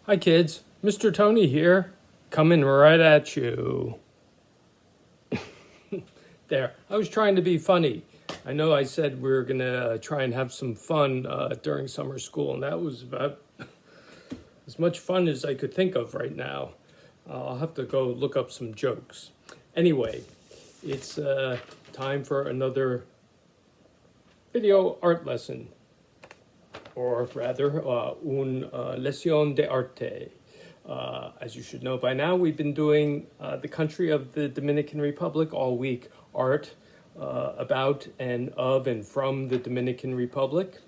Hi kids, Mr. Tony here, coming right at you. There, I was trying to be funny. I know I said we were gonna try and have some fun during summer school, and that was about as much fun as I could think of right now. I'll have to go look up some jokes. Anyway, it's time for another video art lesson, or rather, un lección de arte. As you should know by now, we've been doing the country of the Dominican Republic all week, art about and of and from the Dominican Republic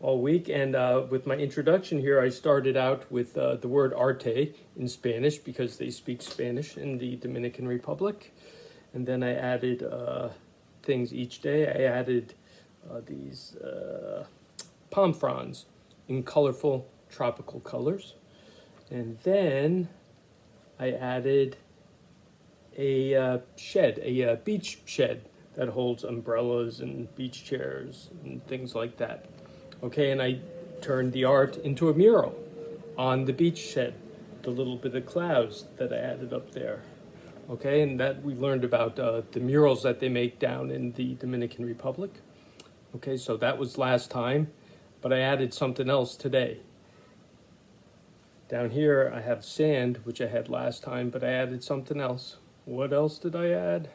all week. And with my introduction here, I started out with the word arte in Spanish because they speak Spanish in the Dominican Republic. And then I added things each day. I added these palm fronds in colorful tropical colors. And then I added a shed, a beach shed that holds umbrellas and beach chairs and things like that. Okay, and I turned the art into a mural on the beach shed, the little bit of clouds that I added up there. Okay, and that we learned about the murals that they make down in the Dominican Republic. Okay, so that was last time, but I added something else today. Down here I have sand, which I had last time, but I added something else. What else did I add?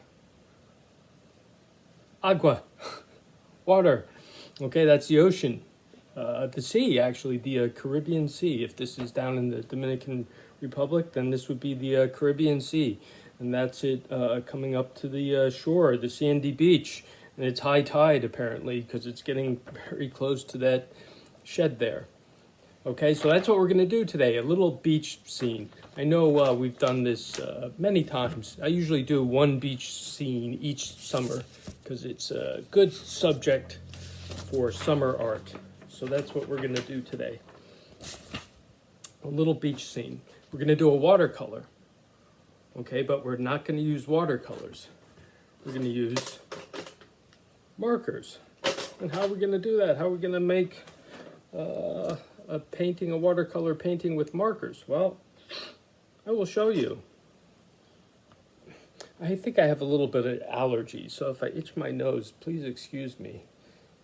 Agua, water. Okay, that's the ocean. The sea, actually, the Caribbean Sea. If this is down in the Dominican Republic, then this would be the Caribbean Sea. And that's it coming up to the shore, the sandy beach. And it's high tide, apparently, because it's getting very close to that shed there. Okay, so that's what we're going to do today, a little beach scene. I know we've done this many times. I usually do one beach scene each summer because it's a good subject for summer art. So that's what we're going to do today, a little beach scene. We're going to do a watercolor, okay, but we're not going to use watercolors. We're going to use markers. And how are we going to do that? How are we going to make a painting, a watercolor painting with markers? Well, I will show you. I think I have a little bit of allergy, so if I itch my nose, please excuse me.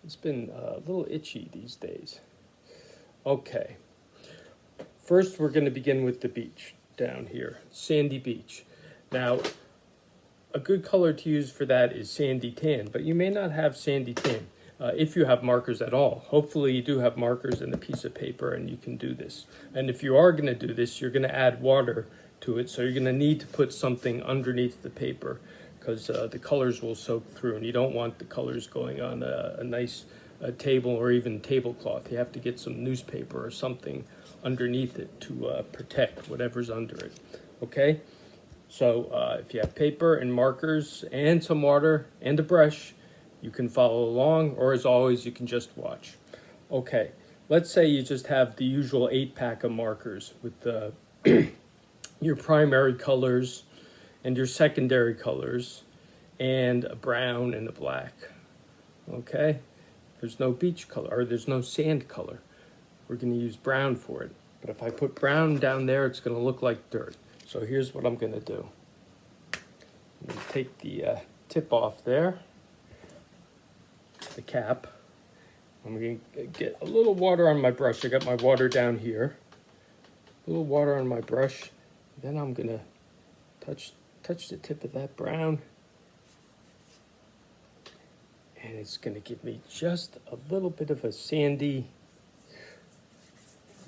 It's been a little itchy these days. Okay. First, we're going to begin with the beach down here, sandy beach. Now, a good color to use for that is sandy tan, but you may not have sandy tan. If you have markers at all. Hopefully you do have markers and a piece of paper and you can do this. And if you are going to do this, you're going to add water to it, so you're going to need to put something underneath the paper because the colors will soak through, and you don't want the colors going on a nice table or even tablecloth. You have to get some newspaper or something underneath it to protect whatever's under it. Okay? So if you have paper and markers and some water and a brush, you can follow along, or as always, you can just watch. Okay, let's say you just have the usual 8-pack of markers with the your primary colors and your secondary colors and a brown and a black. Okay, there's no beach color, or there's no sand color. We're going to use brown for it. But if I put brown down there, it's going to look like dirt. So here's what I'm going to do. I'm going to take the tip off there, the cap. I'm going to get a little water on my brush. I got my water down here. A little water on my brush. Then I'm going to touch the tip of that brown. And it's going to give me just a little bit of a sandy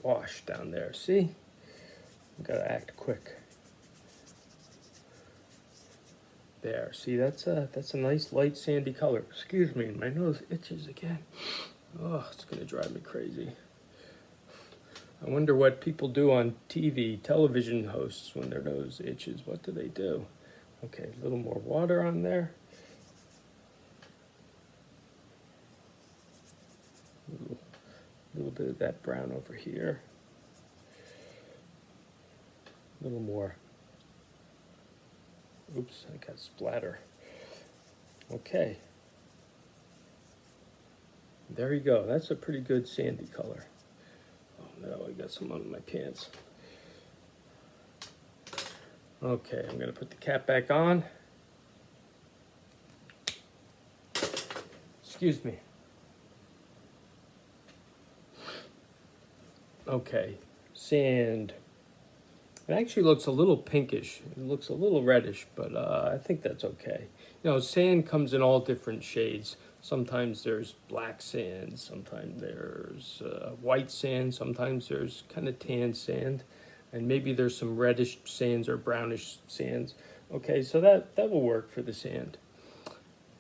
wash down there. See? I've got to act quick. There, see, that's a nice light sandy color. Excuse me, my nose itches again. Oh, it's gonna drive me crazy. I wonder what people do on TV, television hosts, when their nose itches. What do they do? Okay, a little more water on there. A little bit of that brown over here. A little more. Oops, I got splatter. Okay. There you go. That's a pretty good sandy color. Oh no, I got some on my pants. Okay, I'm going to put the cap back on. Excuse me. Okay, sand. It actually looks a little pinkish. It looks a little reddish, but I think that's okay. You know, sand comes in all different shades. Sometimes there's black sand, sometimes there's white sand, sometimes there's kind of tan sand, and maybe there's some reddish sands or brownish sands. Okay, so that will work for the sand.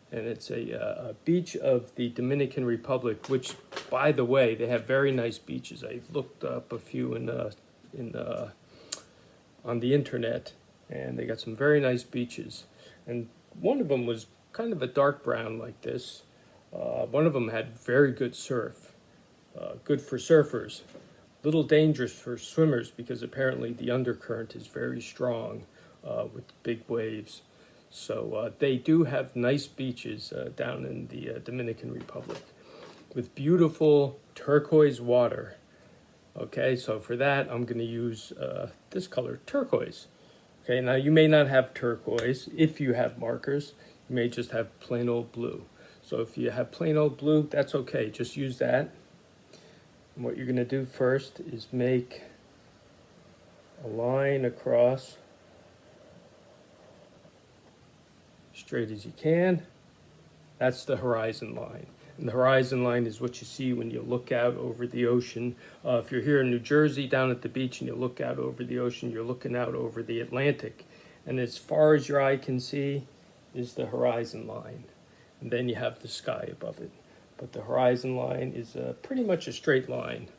And it's a beach of the Dominican Republic, which, by the way, they have very nice beaches. I looked up a few in on the internet, and they got some very nice beaches. And one of them was kind of a dark brown like this. One of them had very good surf, good for surfers. Little dangerous for swimmers because apparently the undercurrent is very strong with big waves. So they do have nice beaches down in the Dominican Republic with beautiful turquoise water. Okay, so for that I'm going to use this color, turquoise. Okay, now you may not have turquoise if you have markers. You may just have plain old blue. So if you have plain old blue, that's okay. Just use that. And what you're going to do first is make a line across straight as you can. That's the horizon line. And the horizon line is what you see when you look out over the ocean. If you're here in New Jersey down at the beach and you look out over the ocean, you're looking out over the Atlantic. And as far as your eye can see is the horizon line. And then you have the sky above it. But the horizon line is pretty much a straight line.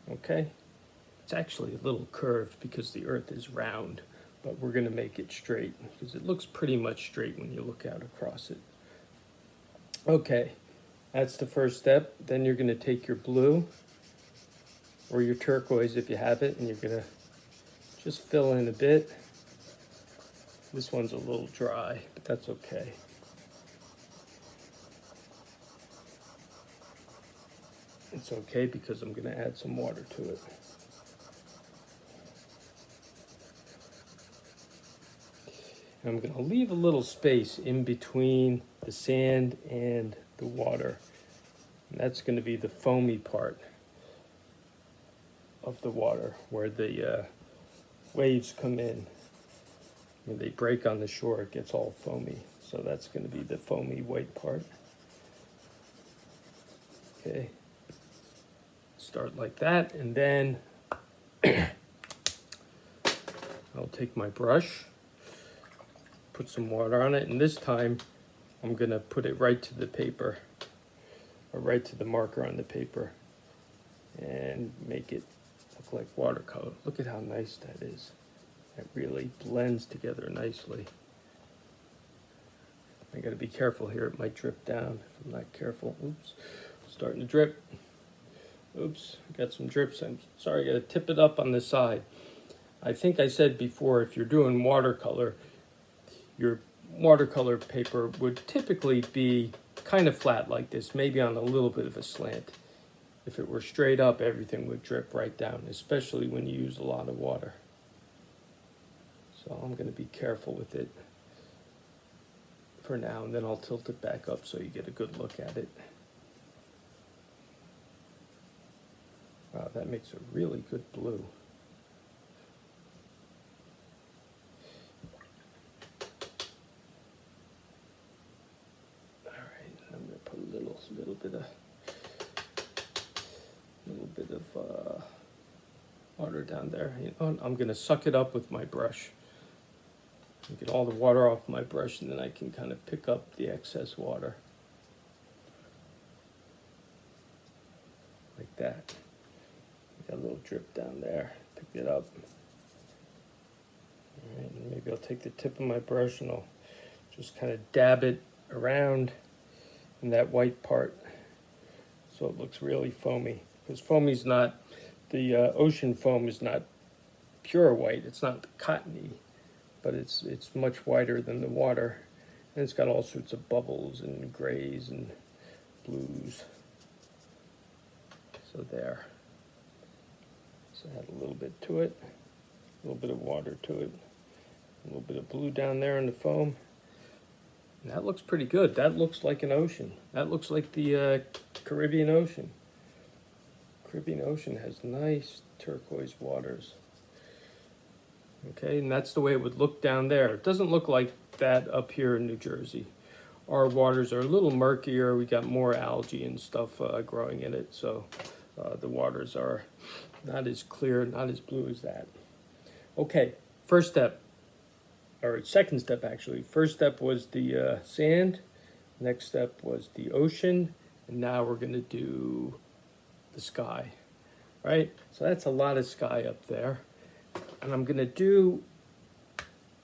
Okay? It's actually a little curved because the earth is round, but we're going to make it straight because it looks pretty much straight when you look out across it. Okay, that's the first step. Then you're going to take your blue or your turquoise if you have it, and you're going to just fill in a bit. This one's a little dry, but that's okay. It's okay because I'm going to add some water to it. And I'm going to leave a little space in between the sand and the water. And that's going to be the foamy part of the water where the waves come in. When they break on the shore, it gets all foamy. So that's going to be the foamy white part. Okay. Start like that, and then I'll take my brush, put some water on it, and this time I'm going to put it right to the paper, or right to the marker on the paper, and make it look like watercolor. Look at how nice that is. It really blends together nicely. I got to be careful here. It might drip down if I'm not careful. Oops, starting to drip. Oops, got some drips. I'm sorry, I got to tip it up on the side. I think I said before, if you're doing watercolor, your watercolor paper would typically be kind of flat like this, maybe on a little bit of a slant. If it were straight up, everything would drip right down, especially when you use a lot of water. So I'm going to be careful with it for now, and then I'll tilt it back up so you get a good look at it. Wow, that makes a really good blue. All right, I'm going to put a little bit of water down there. You know, I'm going to suck it up with my brush. Get all the water off my brush, and then I can kind of pick up the excess water. Like that. Got a little drip down there. Pick it up. All right, and maybe I'll take the tip of my brush and I'll just kind of dab it around in that white part so it looks really foamy. Because foamy's not, the ocean foam is not pure white. It's not cottony, but it's much whiter than the water. And it's got all sorts of bubbles and grays and blues. So there. So add a little bit to it. A little bit of water to it. A little bit of blue down there in the foam. And that looks pretty good. That looks like an ocean. That looks like the Caribbean Ocean. Caribbean Ocean has nice turquoise waters. Okay, and that's the way it would look down there. It doesn't look like that up here in New Jersey. Our waters are a little murkier. We got more algae and stuff growing in it, so the waters are not as clear, not as blue as that. Okay, first step, or second step actually. First step was the sand. Next step was the ocean, and now we're going to do the sky, right? So that's a lot of sky up there. And I'm going to do,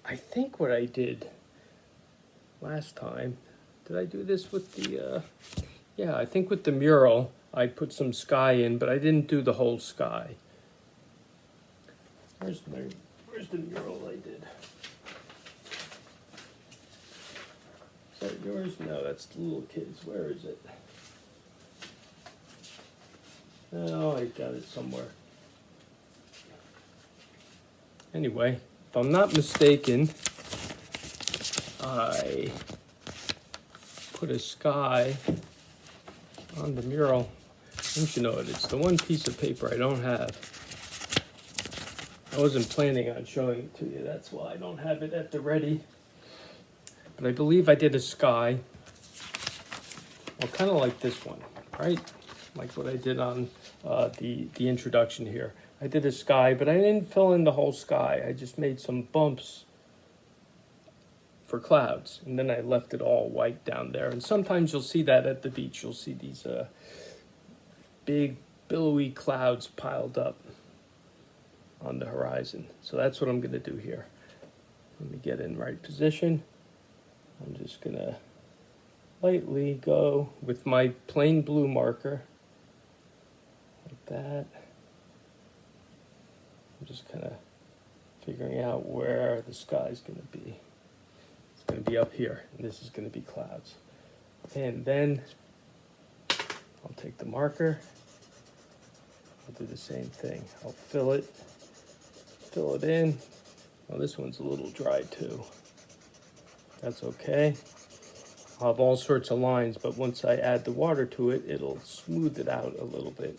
I think what I did last time, did I do this with the, yeah, I think with the mural, I put some sky in, but I didn't do the whole sky. Where's the mural I did? Is that yours? No, that's the little kids. Where is it? Oh, I got it somewhere. Anyway, if I'm not mistaken, I put a sky on the mural. Don't you know it? It's the one piece of paper I don't have. I wasn't planning on showing it to you. That's why I don't have it at the ready. But I believe I did a sky. Well, kind of like this one, right? Like what I did on the introduction here. I did a sky, but I didn't fill in the whole sky. I just made some bumps for clouds, and then I left it all white down there. And sometimes you'll see that at the beach. You'll see these big, billowy clouds piled up on the horizon. So that's what I'm going to do here. Let me get in right position. I'm just going to lightly go with my plain blue marker, like that. I'm just kind of figuring out where the sky's going to be. It's going to be up here, and this is going to be clouds. And then I'll take the marker. I'll do the same thing. I'll fill it in. Well, this one's a little dry too. That's okay. I'll have all sorts of lines, but once I add the water to it, it'll smooth it out a little bit.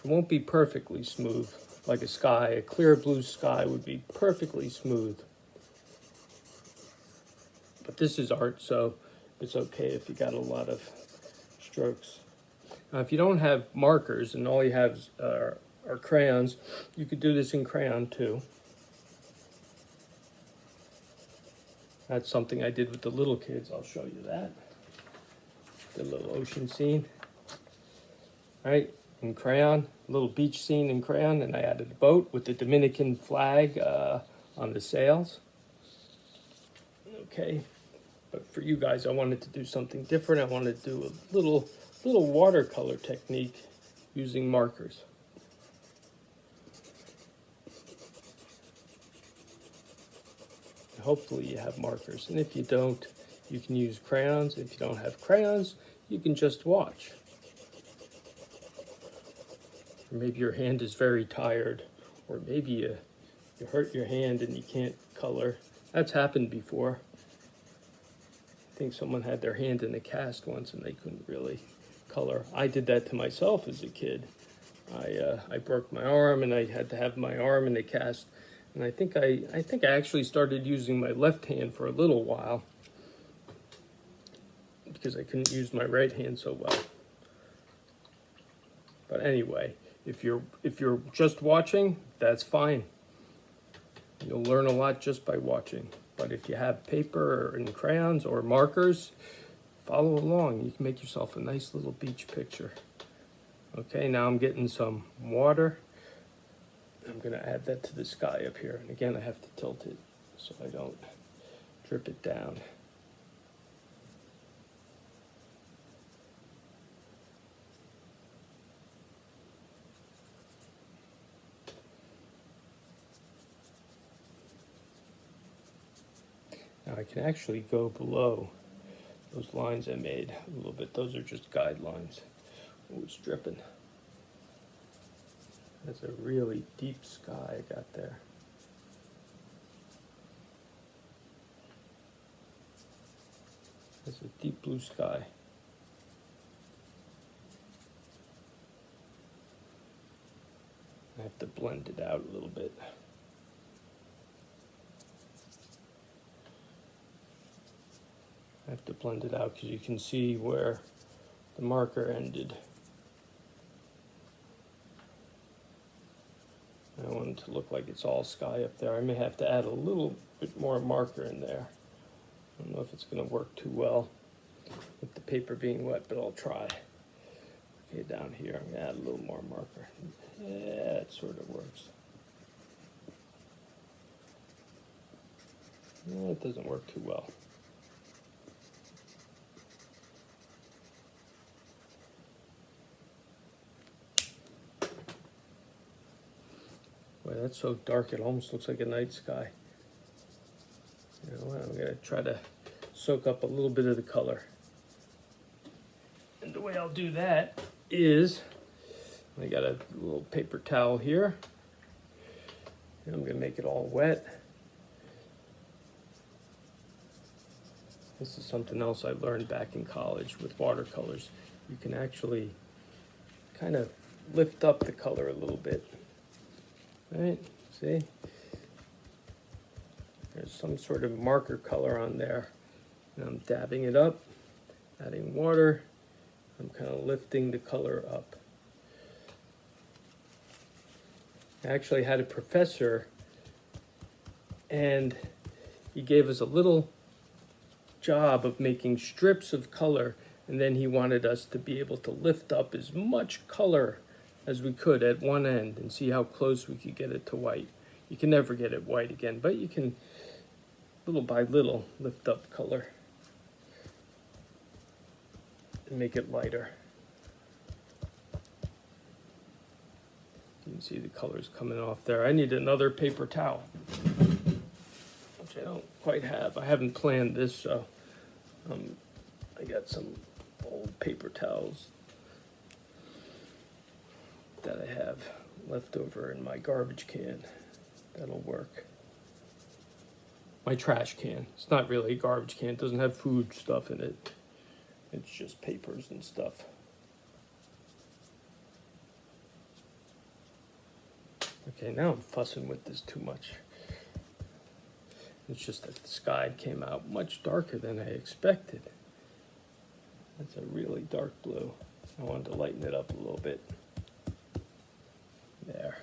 It won't be perfectly smooth like a sky. A clear blue sky would be perfectly smooth. But this is art, so it's okay if you got a lot of strokes. Now, if you don't have markers and all you have are crayons, you could do this in crayon too. That's something I did with the little kids. I'll show you that. The little ocean scene. All right, in crayon, a little beach scene in crayon, and I added a boat with the Dominican flag on the sails. Okay, but for you guys, I wanted to do something different. I wanted to do a little watercolor technique using markers. Hopefully you have markers, and if you don't, you can use crayons. If you don't have crayons, you can just watch. Or maybe your hand is very tired, or maybe you hurt your hand and you can't color. That's happened before. I think someone had their hand in a cast once and they couldn't really color. I did that to myself as a kid. I broke my arm and I had to have my arm in a cast. And I think I actually started using my left hand for a little while because I couldn't use my right hand so well. But anyway, if you're just watching, that's fine. You'll learn a lot just by watching. But if you have paper and crayons or markers, follow along. You can make yourself a nice little beach picture. Okay, now I'm getting some water. I'm going to add that to the sky up here. And again, I have to tilt it so I don't drip it down. Now I can actually go below those lines I made a little bit. Those are just guidelines. Oh, it's dripping. That's a really deep sky I got there. That's a deep blue sky. I have to blend it out a little bit. I have to blend it out because you can see where the marker ended. I want it to look like it's all sky up there. I may have to add a little bit more marker in there. I don't know if it's going to work too well with the paper being wet, but I'll try. Okay, down here, I'm going to add a little more marker. Yeah, it sort of works. No, it doesn't work too well. Boy, that's so dark, it almost looks like a night sky. You know what, I'm going to try to soak up a little bit of the color. And the way I'll do that is, I got a little paper towel here. And I'm going to make it all wet. This is something else I learned back in college with watercolors. You can actually kind of lift up the color a little bit. Right, see? There's some sort of marker color on there. And I'm dabbing it up, adding water. I'm kind of lifting the color up. I actually had a professor, and he gave us a little job of making strips of color, and then he wanted us to be able to lift up as much color as we could at one end and see how close we could get it to white. You can never get it white again, but you can, little by little, lift up color and make it lighter. You can see the colors coming off there. I need another paper towel, which I don't quite have. I haven't planned this, so I got some old paper towels that I have left over in my garbage can. That'll work. My trash can. It's not really a garbage can. It doesn't have food stuff in it. It's just papers and stuff. Okay, now I'm fussing with this too much. It's just that the sky came out much darker than I expected. That's a really dark blue. I wanted to lighten it up a little bit. There.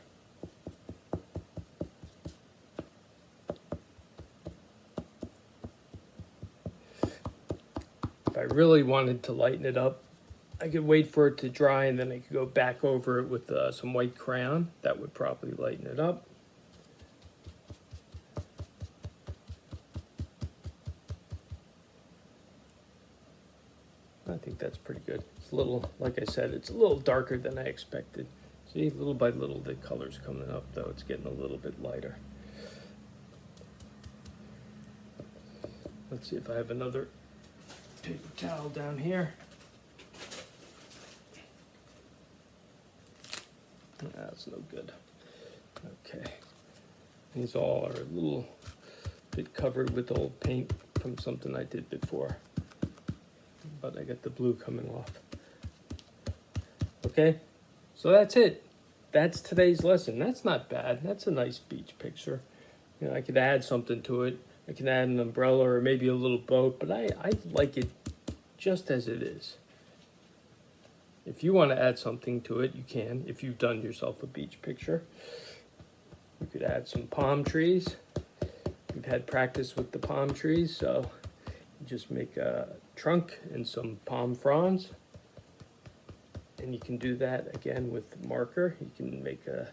If I really wanted to lighten it up, I could wait for it to dry and then I could go back over it with some white crayon. That would probably lighten it up. I think that's pretty good. It's a little, like I said, it's a little darker than I expected. See, little by little the color's coming up, though. It's getting a little bit lighter. Let's see if I have another paper towel down here. That's no good. Okay. These all are a little bit covered with old paint from something I did before. But I got the blue coming off. Okay, so that's it. That's today's lesson. That's not bad. That's a nice beach picture. You know, I could add something to it. I can add an umbrella or maybe a little boat, but I like it just as it is. If you want to add something to it, you can. If you've done yourself a beach picture, you could add some palm trees. We've had practice with the palm trees, so you just make a trunk and some palm fronds. And you can do that again with the marker. You can make a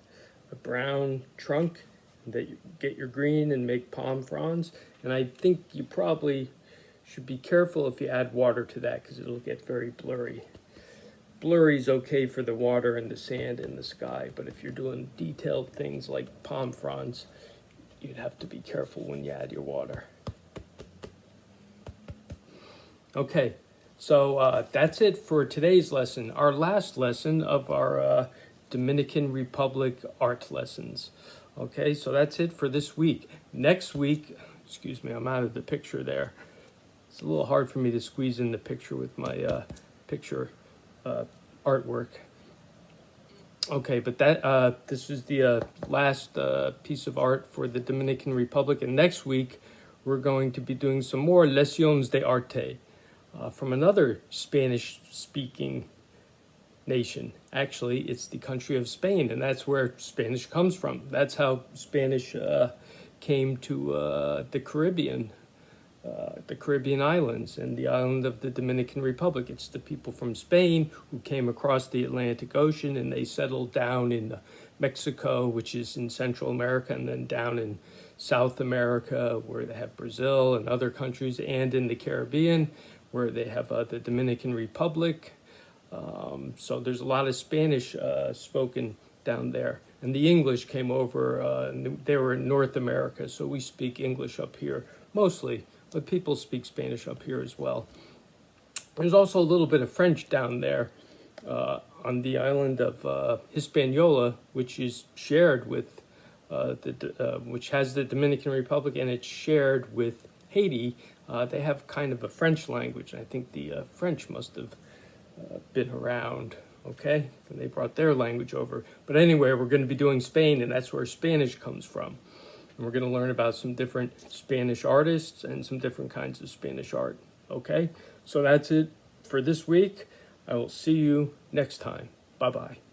brown trunk that you get your green and make palm fronds. And I think you probably should be careful if you add water to that because it'll get very blurry. Blurry is okay for the water and the sand and the sky, but if you're doing detailed things like palm fronds, you'd have to be careful when you add your water. Okay, so that's it for today's lesson. Our last lesson of our Dominican Republic art lessons. Okay, so that's it for this week. Next week, excuse me, I'm out of the picture there. It's a little hard for me to squeeze in the picture with my picture artwork. Okay, but that this is the last piece of art for the Dominican Republic, and next week we're going to be doing some more Leciones de Arte from another Spanish-speaking nation. Actually, it's the country of Spain, and that's where Spanish comes from. That's how Spanish came to the Caribbean islands and the island of the Dominican Republic. It's the people from Spain who came across the Atlantic Ocean, and they settled down in Mexico, which is in Central America, and then down in South America, where they have Brazil and other countries, and in the Caribbean, where they have the Dominican Republic. So there's a lot of Spanish spoken down there. And the English came over, they were in North America, so we speak English up here mostly, but people speak Spanish up here as well. There's also a little bit of French down there on the island of Hispaniola, which is shared with, which has the Dominican Republic, and it's shared with Haiti. They have kind of a French language. I think the French must have been around, okay? And they brought their language over. But anyway, we're going to be doing Spain, and that's where Spanish comes from. And we're going to learn about some different Spanish artists and some different kinds of Spanish art, okay? So that's it for this week. I will see you next time. Bye-bye.